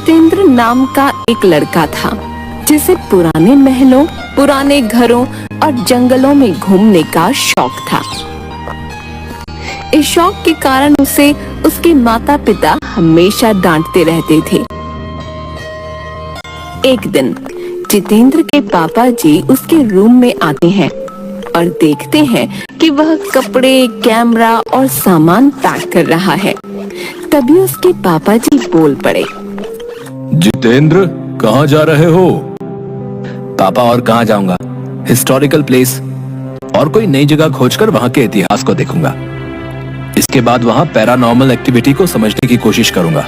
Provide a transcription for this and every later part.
जितेंद्र नाम का एक लड़का था जिसे पुराने महलों, पुराने घरों और जंगलों में घूमने का शौक था। इस शौक के कारण उसे उसके माता पिता हमेशा डांटते रहते थे। एक दिन जितेंद्र के पापा जी उसके रूम में आते हैं और देखते हैं कि वह कपड़े, कैमरा और सामान पैक कर रहा है। तभी उसके पापा जी बोल पड़े, जितेंद्र, कहाँ जा रहे हो? पापा, और कहाँ जाऊंगा? हिस्टोरिकल प्लेस और कोई नई जगह खोजकर वहाँ के इतिहास को देखूंगा। इसके बाद वहाँ पैरानॉर्मल एक्टिविटी को समझने की कोशिश करूंगा।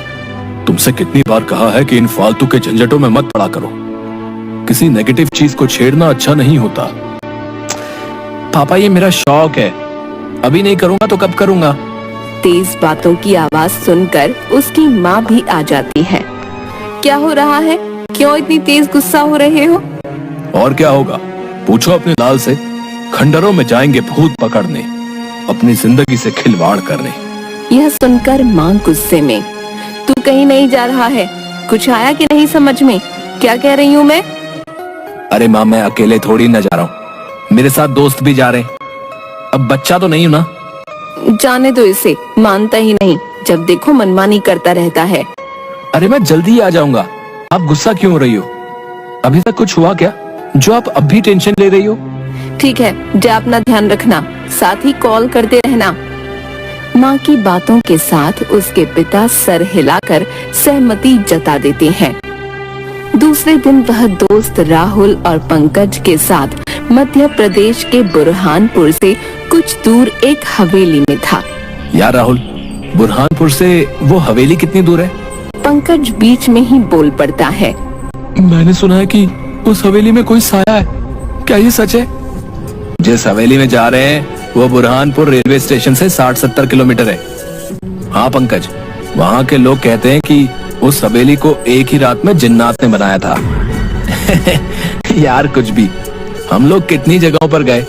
तुमसे कितनी बार कहा है कि इन फालतू के झंझटों में मत पड़ा करो। किसी नेगेटिव चीज को छेड़ना अच्छा नहीं होता। पापा, ये मेरा शौक है, अभी नहीं करूंगा तो कब करूंगा? तेज बातों की आवाज सुनकर उसकी माँ भी आ जाती है। क्या हो रहा है? क्यों इतनी तेज गुस्सा हो रहे हो? और क्या होगा, पूछो अपने लाल से। खंडरों में जाएंगे भूत पकड़ने, अपनी जिंदगी से खिलवाड़ करने। यह सुनकर माँ गुस्से में, तू कहीं नहीं जा रहा है? कुछ आया कि नहीं समझ में? क्या कह रही हूँ मैं? अरे माँ, मैं अकेले थोड़ी न जा रहा हूँ, मेरे साथ दोस्त भी जा रहे हैं। अब बच्चा तो नहीं हूँ ना। जाने दो इसे, मानता ही नहीं, जब देखो मनमानी करता रहता है। अरे मैं जल्दी ही आ जाऊंगा, आप गुस्सा क्यों हो रही हो? अभी तक कुछ हुआ क्या जो आप अब भी टेंशन ले रही हो? ठीक है, जा अपना ध्यान रखना, साथ ही कॉल करते रहना। माँ की बातों के साथ उसके पिता सर हिलाकर सहमति जता देते हैं। दूसरे दिन वह दोस्त राहुल और पंकज के साथ मध्य प्रदेश के बुरहानपुर से कुछ दूर एक हवेली में था। यार राहुल, बुरहानपुर से वो हवेली कितनी दूर है? पंकज बीच में ही बोल पड़ता है, मैंने सुना है कि उस हवेली में कोई साया है, क्या ये सच है? जिस हवेली में जा रहे हैं वो बुरहानपुर रेलवे स्टेशन से 60-70 किलोमीटर है। हाँ पंकज, वहाँ के लोग कहते हैं कि उस हवेली को एक ही रात में जिन्नात ने बनाया था। यार कुछ भी, हम लोग कितनी जगहों पर गए,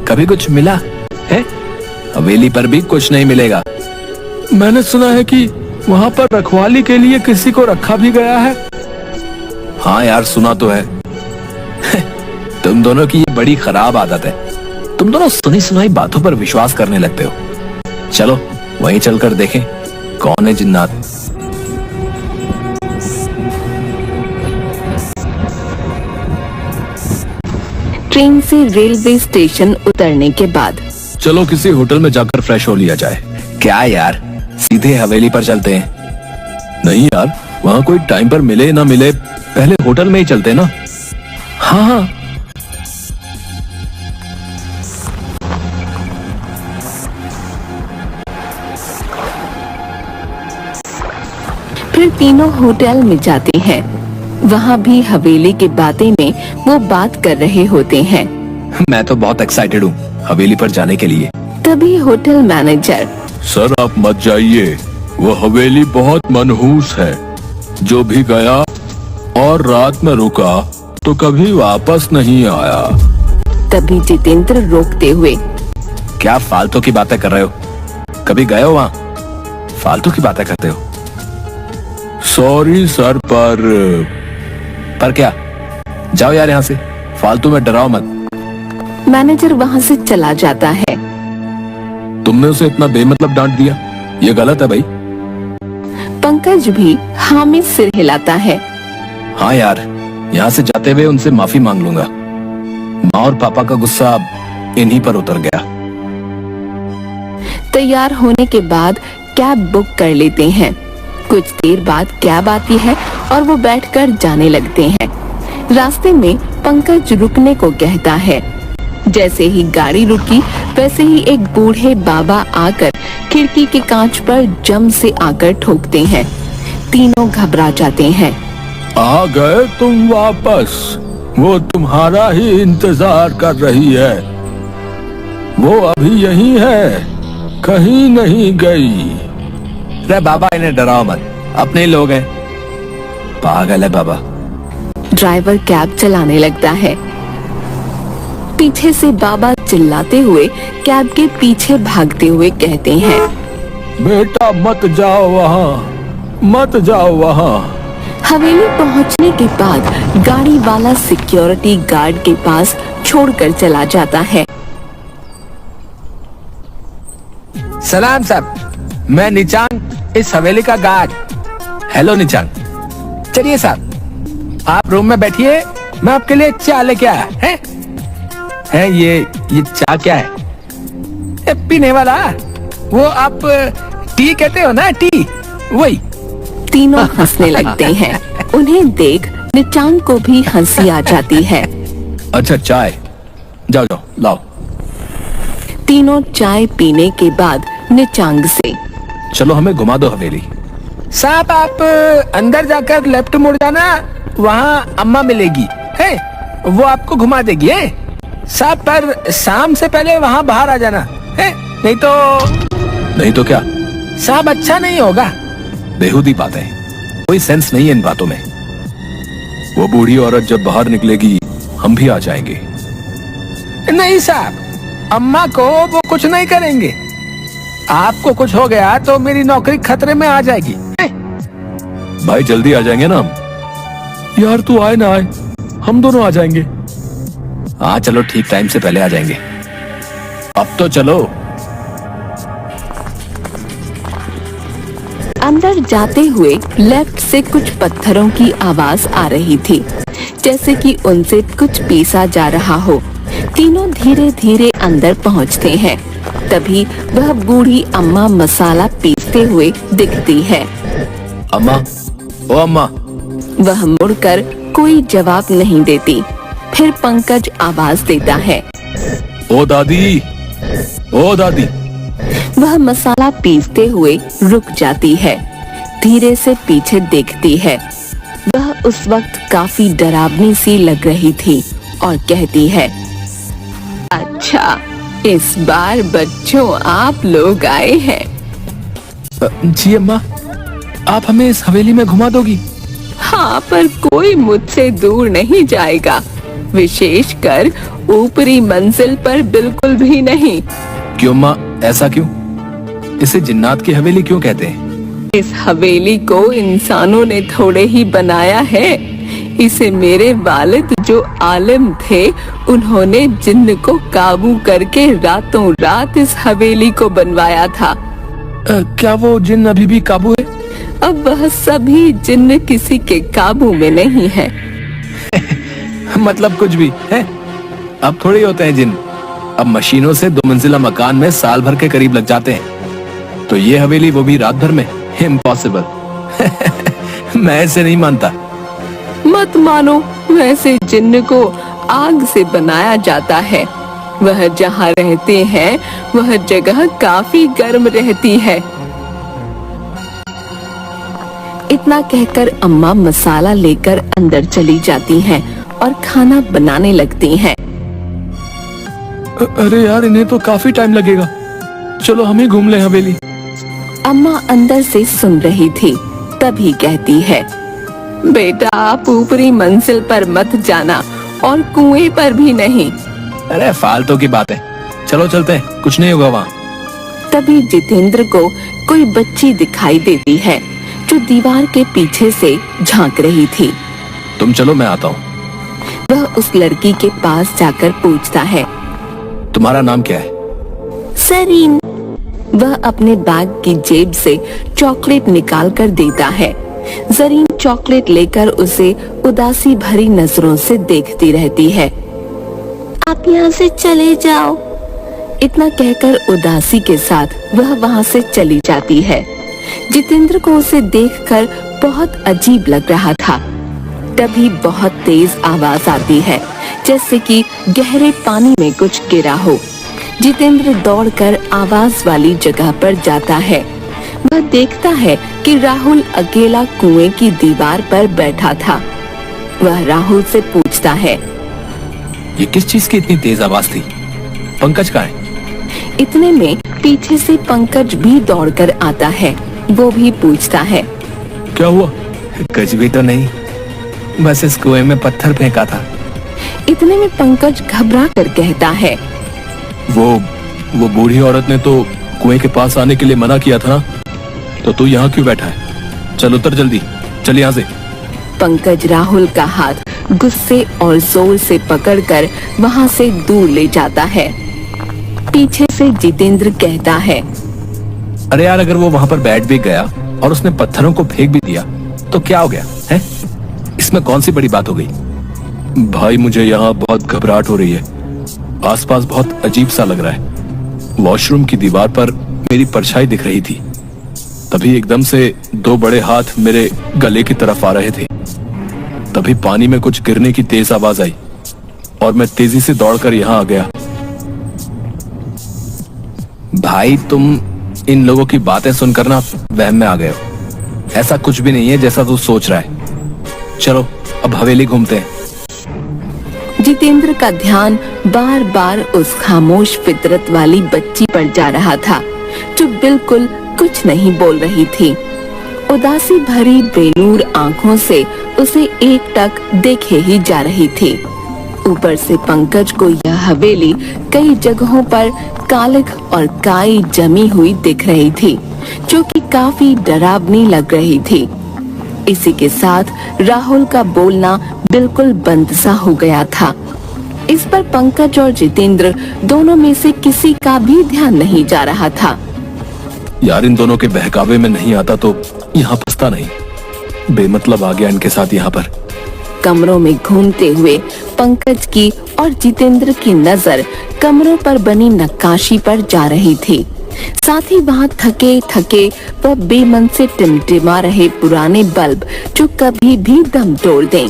कभी कुछ मिला है? हवेली पर भी कुछ नहीं मिलेगा। मैंने सुना है कि वहाँ पर रखवाली के लिए किसी को रखा भी गया है। हाँ यार, सुना तो है। तुम दोनों की ये बड़ी खराब आदत है, तुम दोनों सुनी सुनाई बातों पर विश्वास करने लगते हो। चलो वहीं चलकर देखें कौन है जिन्नात। ट्रेन से रेलवे स्टेशन उतरने के बाद चलो किसी होटल में जाकर फ्रेश हो लिया जाए। क्या यार, सीधे हवेली पर चलते हैं? नहीं यार, वहाँ कोई टाइम पर मिले ना मिले, पहले होटल में ही चलते हैं ना। हाँ हाँ। फिर तीनों होटल में जाते हैं। वहाँ भी हवेली के बातें में वो बात कर रहे होते हैं। मैं तो बहुत एक्साइटेड हूँ हवेली पर जाने के लिए। तभी होटल मैनेजर, सर आप मत जाइए, वो हवेली बहुत मनहूस है। जो भी गया और रात में रुका तो कभी वापस नहीं आया। तभी जितेंद्र रोकते हुए, क्या फालतू की बातें कर रहे हो? कभी गए हो वहाँ? फालतू की बातें करते हो। सॉरी सर, पर क्या? जाओ यार यहाँ से, फालतू में डराओ मत। मैनेजर वहाँ से चला जाता है। तुमने उसे इतना बेमतलब डांट दिया, ये गलत है भाई। पंकज भी हाँ में सिर हिलाता है। हाँ यार, यहाँ से जाते हुए उनसे माफी मांग लूंगा। माँ और पापा का गुस्सा इन्हीं पर उतर गया। तैयार होने के बाद कैब बुक कर लेते हैं। कुछ देर बाद कैब आती है और वो बैठकर जाने लगते हैं। रास्ते में पंकज रुकने को कहता है। जैसे ही गाड़ी रुकी वैसे ही एक बूढ़े बाबा आकर खिड़की के कांच पर जम से आकर ठोकते हैं। तीनों घबरा जाते हैं। आ गए तुम वापस, वो तुम्हारा ही इंतजार कर रही है। वो अभी यहीं है, कहीं नहीं गई। अरे बाबा, इन्हें डराओ मत, अपने लोग हैं। पागल है बाबा। ड्राइवर कैब चलाने लगता है। पीछे से बाबा चिल्लाते हुए कैब के पीछे भागते हुए कहते हैं, बेटा मत जाओ वहाँ, मत जाओ वहाँ। हवेली पहुंचने के बाद गाड़ी वाला सिक्योरिटी गार्ड के पास छोड़कर चला जाता है। सलाम साहब, मैं निचांग, इस हवेली का गार्ड। हेलो निचांग। चलिए साहब, आप रूम में बैठिए, मैं आपके लिए चाय लेके आया है ये चाय क्या है? पीने वाला, वो आप टी कहते हो ना, टी, वही। तीनों हंसने लगते हैं। उन्हें देख निचांग को भी हंसी आ जाती है। अच्छा चाय, जाओ जाओ लाओ। तीनों चाय पीने के बाद निचांग से, चलो हमें घुमा दो हवेली। साहब आप अंदर जाकर लेफ्ट मुड़ जाना, वहाँ अम्मा मिलेगी है, वो आपको घुमा देगी है साहब, पर शाम से पहले वहाँ बाहर आ जाना है, नहीं तो क्या साहब, अच्छा नहीं होगा। बेहुदी बातें, कोई सेंस नहीं है इन बातों में। वो बूढ़ी औरत जब बाहर निकलेगी हम भी आ जाएंगे। नहीं साहब, अम्मा को वो कुछ नहीं करेंगे, आपको कुछ हो गया तो मेरी नौकरी खतरे में आ जाएगी। भाई जल्दी आ जाएंगे ना हम। यार तू आए ना आए, हम दोनों आ जाएंगे। हाँ चलो ठीक, टाइम से पहले आ जाएंगे। अब तो चलो। अंदर जाते हुए लेफ्ट से कुछ पत्थरों की आवाज आ रही थी, जैसे कि उनसे कुछ पीसा जा रहा हो। तीनों धीरे धीरे अंदर पहुंचते हैं। तभी वह बूढ़ी अम्मा मसाला पीसते हुए दिखती है। अम्मा, ओ अम्मा। वह मुड़कर कोई जवाब नहीं देती। फिर पंकज आवाज देता है, ओ दादी, ओ दादी। वह मसाला पीसते हुए रुक जाती है, धीरे से पीछे देखती है। वह उस वक्त काफी डरावनी सी लग रही थी और कहती है, अच्छा इस बार बच्चों आप लोग आए हैं। जी अम्मा, आप हमें इस हवेली में घुमा दोगी? हाँ, पर कोई मुझसे दूर नहीं जाएगा, विशेषकर ऊपरी मंजिल पर बिल्कुल भी नहीं। क्यों अम्मा, ऐसा क्यों? इसे जिन्नात की हवेली क्यों कहते हैं? इस हवेली को इंसानों ने थोड़े ही बनाया है। इसे मेरे वालिद जो आलिम थे, उन्होंने जिन्न को काबू करके रातों रात इस हवेली को बनवाया था। क्या वो जिन्न अभी भी काबू है? अब वह सभी जिन्न किसी के काबू में नहीं है। मतलब कुछ भी है? अब थोड़ी होते हैं जिन्न, अब मशीनों से 2 मंजिला मकान में साल भर के करीब लग जाते हैं। तो ये हवेली वो भी रात भर में? इम्पॉसिबल। मैं इसे नहीं मानता। मत मानो, वैसे जिन्न को आग से बनाया जाता है। वह जहाँ रहते हैं वह जगह काफी गर्म रहती है। इतना कहकर अम्मा मसाला लेकर अंदर चली जाती हैं और खाना बनाने लगती हैं। अरे यार, इन्हें तो काफी टाइम लगेगा, चलो हम ही घूम लें हवेली। अम्मा अंदर से सुन रही थी, तभी कहती है, बेटा आप ऊपरी मंजिल पर मत जाना और कुएं पर भी नहीं। अरे फालतू की बात है, चलो चलते हैं, कुछ नहीं होगा वहाँ। तभी जितेंद्र को कोई बच्ची दिखाई देती है जो दीवार के पीछे से झांक रही थी। तुम चलो, मैं आता हूँ। वह उस लड़की के पास जाकर पूछता है, तुम्हारा नाम क्या है? सरीन। वह अपने बैग की जेब से चॉकलेट निकाल कर देता है। जरीन चॉकलेट लेकर उसे उदासी भरी नजरों से देखती रहती है। आप यहाँ से चले जाओ। इतना कहकर उदासी के साथ वह वहाँ से चली जाती है। जितेंद्र को उसे देखकर बहुत अजीब लग रहा था। तभी बहुत तेज आवाज आती है, जैसे कि गहरे पानी में कुछ गिरा हो। जितेंद्र दौड़कर आवाज वाली जगह पर जाता है। वह देखता है कि राहुल अकेला कुएं की दीवार पर बैठा था। वह राहुल से पूछता है, ये किस चीज की इतनी तेज आवाज थी? पंकज कहाँ है? इतने में पीछे से पंकज भी दौड़कर आता है। वो भी पूछता है, क्या हुआ? कुछ भी तो नहीं, बस इस कुएं में पत्थर फेंका था। इतने में पंकज घबरा कर कहता है, वो बूढ़ी औरत ने तो कुएं के पास आने के लिए मना किया था ना, तो तू यहाँ क्यों बैठा है? चल उतर जल्दी, चल यहाँ से। पंकज राहुल का हाथ गुस्से और जोर से पकड़कर वहां से दूर ले जाता है। पीछे से जितेंद्र कहता है, अरे यार, अगर वो वहां पर बैठ भी गया और उसने पत्थरों को फेंक भी दिया तो क्या हो गया है? इसमें कौन सी बड़ी बात हो गई? भाई, मुझे यहाँ बहुत घबराहट हो रही है। आसपास बहुत अजीब सा लग रहा है। वॉशरूम की दीवार पर मेरी परछाई दिख रही थी। तभी एकदम से दो बड़े हाथ मेरे गले की तरफ आ रहे थे। तभी पानी में कुछ गिरने की तेज आवाज आई और मैं तेजी से दौड़कर यहाँ आ गया। भाई, तुम इन लोगों की बातें सुनकर ना वहम में आ गए हो। ऐसा कुछ भी नहीं है जैसा तू सोच रहा है। चलो अब हवेली घूमते हैं। जितेंद्र का ध्यान बार बार उस खामोश फितरत वाली बच्ची पर जा रहा था जो बिल्कुल कुछ नहीं बोल रही थी। उदासी भरी बेनूर आंखों से उसे एकटक देखे ही जा रही थी। ऊपर से पंकज को यह हवेली कई जगहों पर कालिख और काई जमी हुई दिख रही थी, जो कि काफी डरावनी लग रही थी। इसी के साथ राहुल का बोलना बिल्कुल बंद सा हो गया था। इस पर पंकज और जितेंद्र दोनों में से किसी का भी ध्यान नहीं जा रहा था। यार, इन दोनों के बहकावे में नहीं आता तो यहाँ फंसता नहीं। बेमतलब आ गया इनके साथ यहाँ पर। कमरों में घूमते हुए पंकज की और जितेंद्र की नजर कमरों पर बनी नक्काशी पर जा रही थी। साथ ही वहाँ थके थके व बेमन से टिमटिमा रहे पुराने बल्ब जो कभी भी दम तोड़ दें।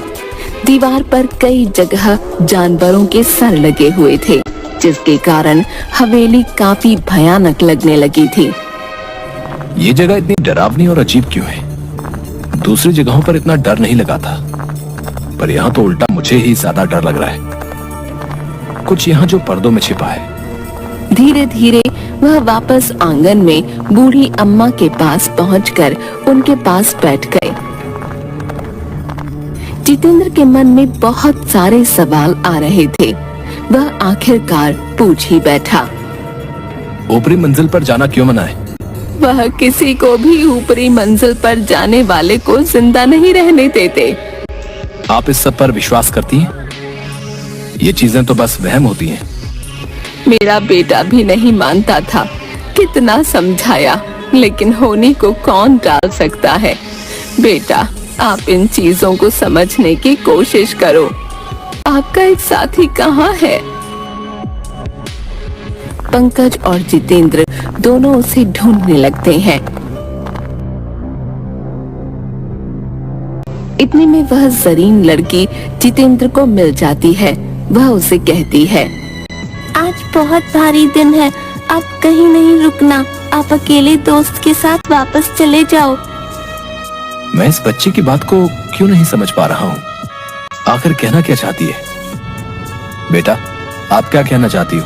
दीवार पर कई जगह जानवरों के सर लगे हुए थे, जिसके कारण हवेली काफी भयानक लगने लगी थी। ये जगह इतनी डरावनी और अजीब क्यों है? दूसरी जगहों पर इतना डर नहीं लगा था, पर यहाँ तो उल्टा मुझे ही ज्यादा डर लग रहा है। कुछ यहाँ जो पर्दों में छिपा है। धीरे धीरे वह वापस आंगन में बूढ़ी अम्मा के पास पहुंचकर उनके पास बैठ गए। जितेंद्र के मन में बहुत सारे सवाल आ रहे थे। वह आखिरकार पूछ ही बैठा, ऊपरी मंजिल पर जाना क्यों मना है? वह किसी को भी ऊपरी मंजिल पर जाने वाले को जिंदा नहीं रहने देते। आप इस सब पर विश्वास करती हैं? ये चीजें तो बस वहम होती हैं। मेरा बेटा भी नहीं मानता था। कितना समझाया, लेकिन होने को कौन टाल सकता है। बेटा, आप इन चीजों को समझने की कोशिश करो। आपका एक साथी कहाँ है? पंकज और जितेंद्र दोनों उसे ढूंढने लगते हैं। इतने में वह जरीन लड़की जितेंद्र को मिल जाती है। वह उसे कहती है, आज बहुत भारी दिन है, आप कहीं नहीं रुकना। आप अकेले दोस्त के साथ वापस चले जाओ। मैं इस बच्चे की बात को क्यों नहीं समझ पा रहा हूँ। आखिर कहना क्या चाहती है? बेटा, आप क्या कहना चाहती हो?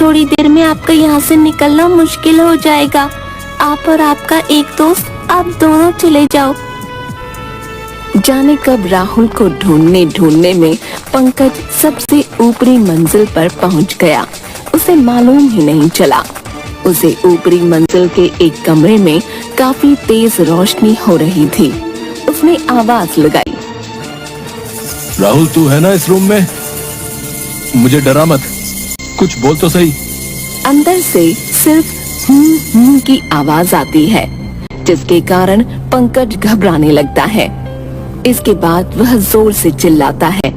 थोड़ी देर में आपका यहाँ से निकलना मुश्किल हो जाएगा। आप और आपका एक दोस्त, आप दोनों चले जाओ। जाने कब राहुल को ढूंढने ढूंढने में पंकज सबसे ऊपरी मंजिल पर पहुंच गया। उसे मालूम ही नहीं चला। उसे ऊपरी मंजिल के एक कमरे में काफी तेज रोशनी हो रही थी। उसने आवाज लगाई, राहुल, तू है ना इस रूम में? मुझे डरा मत, कुछ बोल तो सही। अंदर से सिर्फ की आवाज आती है, जिसके कारण पंकज घबराने लगता है। इसके बाद वह जोर से चिल्लाता है,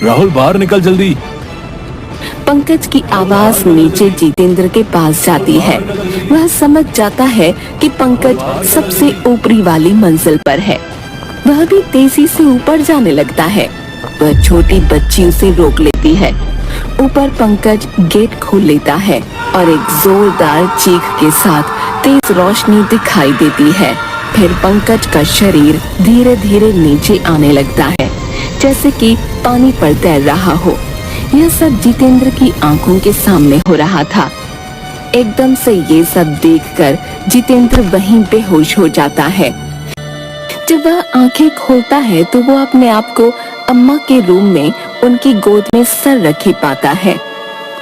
राहुल, बाहर निकल जल्दी। पंकज की आवाज नीचे जितेंद्र के पास जाती है। वह समझ जाता है कि पंकज सबसे ऊपरी वाली मंजिल पर है। वह भी तेजी से ऊपर जाने लगता है। वह छोटी बच्ची उसे रोक लेती है। ऊपर पंकज गेट खोल लेता है और एक जोरदार चीख के साथ तेज रोशनी दिखाई देती है। फिर पंकज का शरीर धीरे धीरे नीचे आने लगता है, जैसे कि पानी पर तैर रहा हो। यह सब जितेंद्र की आंखों के सामने हो रहा था। एकदम से ये सब देखकर जितेंद्र वहीं बेहोश हो जाता है। जब वह आंखें खोलता है तो वो अपने आप को अम्मा के रूम में उनकी गोद में सर रखे पाता है।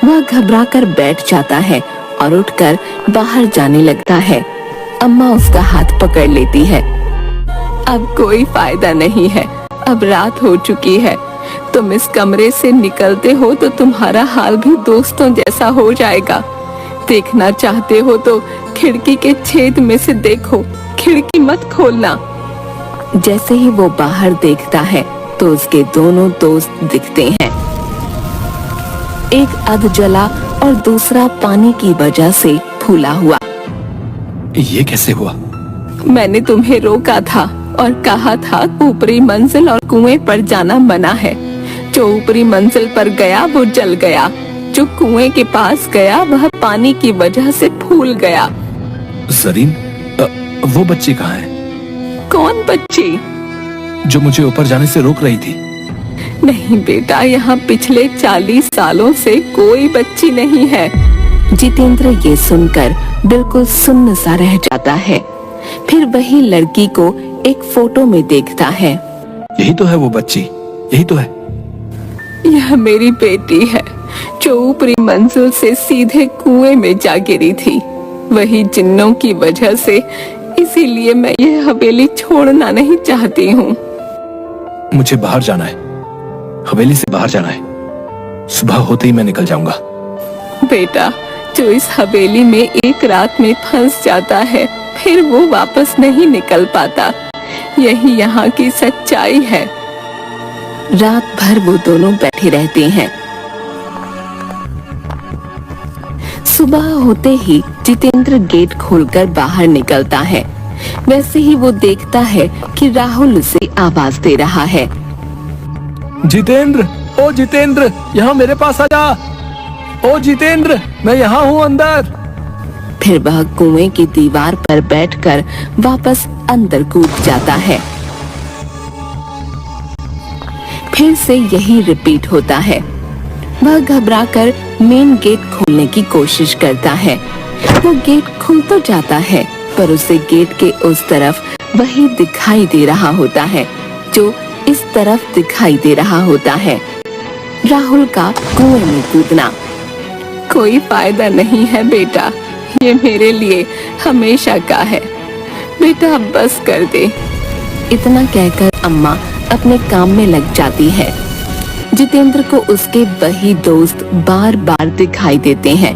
वह घबराकर बैठ जाता है और उठकर बाहर जाने लगता है। अम्मा उसका हाथ पकड़ लेती है। अब कोई फायदा नहीं है, अब रात हो चुकी है। तुम इस कमरे से निकलते हो तो तुम्हारा हाल भी दोस्तों जैसा हो जाएगा। देखना चाहते हो तो खिड़की के छेद में से देखो, खिड़की मत खोलना। जैसे ही वो बाहर देखता है तो उसके दोनों दोस्त दिखते हैं, एक अधजला और दूसरा पानी की वजह से फूला हुआ। ये कैसे हुआ? मैंने तुम्हें रोका था और कहा था ऊपरी मंजिल और कुएं पर जाना मना है। जो ऊपरी मंजिल पर गया वो जल गया, जो कुएं के पास गया वह पानी की वजह से फूल गया। जरीन, वो बच्ची कहाँ है? कौन बच्ची? जो मुझे ऊपर जाने से रोक रही थी। नहीं बेटा, यहाँ पिछले 40 सालों से कोई बच्ची नहीं है। जितेंद्र ये सुनकर बिल्कुल सुन्न सा रह जाता है। फिर वही लड़की को एक फोटो में देखता है। यही तो है वो बच्ची, यही तो है। यह मेरी बेटी है जो ऊपरी मंजिल से सीधे कुएं में जा गिरी थी, वही जिन्नों की वजह से। इसीलिए मैं यह हवेली छोड़ना नहीं चाहती हूँ। मुझे बाहर जाना है, हवेली से बाहर जाना है। सुबह होते ही मैं निकल जाऊंगा। बेटा, जो इस हवेली में एक रात में फंस जाता है फिर वो वापस नहीं निकल पाता। यही यहाँ की सच्चाई है। रात भर वो दोनों बैठे रहते हैं। सुबह होते ही जितेंद्र गेट खोलकर बाहर निकलता है। वैसे ही वो देखता है कि राहुल उसे आवाज दे रहा है। जितेंद्र, ओ जितेंद्र, यहाँ मेरे पास आ जा। ओ जितेंद्र, मैं यहाँ हूँ अंदर। फिर वह कुएं की दीवार पर बैठकर वापस अंदर कूद जाता है। फिर से यही रिपीट होता है। वह घबराकर मेन गेट खोलने की कोशिश करता है। वो गेट खुल तो जाता है पर उसे गेट के उस तरफ वही दिखाई दे रहा होता है जो इस तरफ दिखाई दे रहा होता है। राहुल का कुएं में कूदना। कोई फायदा नहीं है बेटा, ये मेरे लिए हमेशा का है। बेटा बस कर दे। इतना कहकर अम्मा अपने काम में लग जाती है। जितेंद्र को उसके वही दोस्त बार बार दिखाई देते हैं।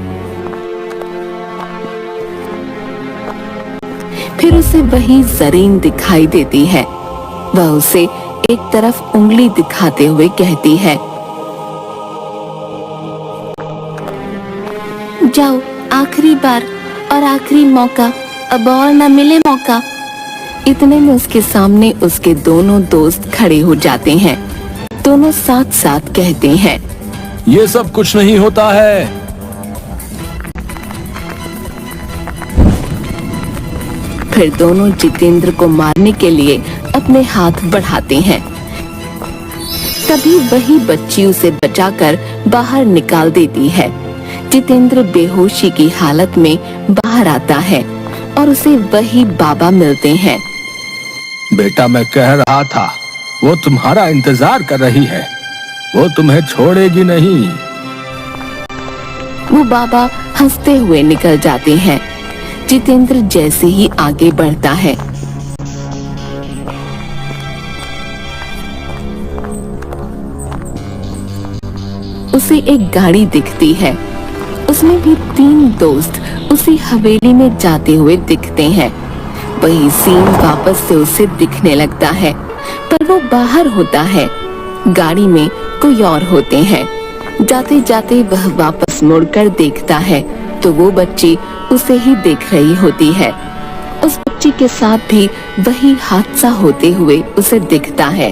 फिर उसे वही जरीन दिखाई देती है। वह उसे एक तरफ उंगली दिखाते हुए कहती है, जाओ, आखिरी बार और आखिरी मौका, अब और न मिले मौका। इतने में उसके सामने उसके दोनों दोस्त खड़े हो जाते हैं। दोनों साथ साथ कहते हैं, ये सब कुछ नहीं होता है। फिर दोनों जितेंद्र को मारने के लिए अपने हाथ बढ़ाते हैं। तभी वही बच्ची उसे बचाकर बाहर निकाल देती है। जितेंद्र बेहोशी की हालत में बाहर आता है और उसे वही बाबा मिलते हैं। बेटा, मैं कह रहा था, वो तुम्हारा इंतजार कर रही है, वो तुम्हें छोड़ेगी नहीं। वो बाबा हंसते हुए निकल जाते हैं। जितेंद्र जैसे ही आगे बढ़ता है, उसे एक गाड़ी दिखती है। उसमें भी 3 दोस्त उसी हवेली में जाते हुए दिखते हैं। वही सीन वापस से उसे दिखने लगता है, पर वो बाहर होता है। गाड़ी में कोई और होते हैं। जाते जाते वह वापस मुड़कर देखता है तो वो बच्ची उसे ही देख रही होती है। उस बच्ची के साथ भी वही हादसा होते हुए उसे दिखता है।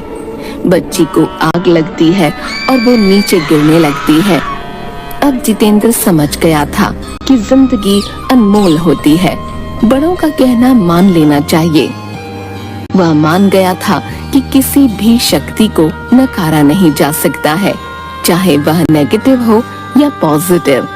बच्ची को आग लगती है और वो नीचे गिरने लगती है। अब जितेंद्र समझ गया था कि जिंदगी अनमोल होती है, बड़ों का कहना मान लेना चाहिए। वह मान गया था कि किसी भी शक्ति को नकारा नहीं जा सकता है, चाहे वह नेगेटिव हो या पॉजिटिव।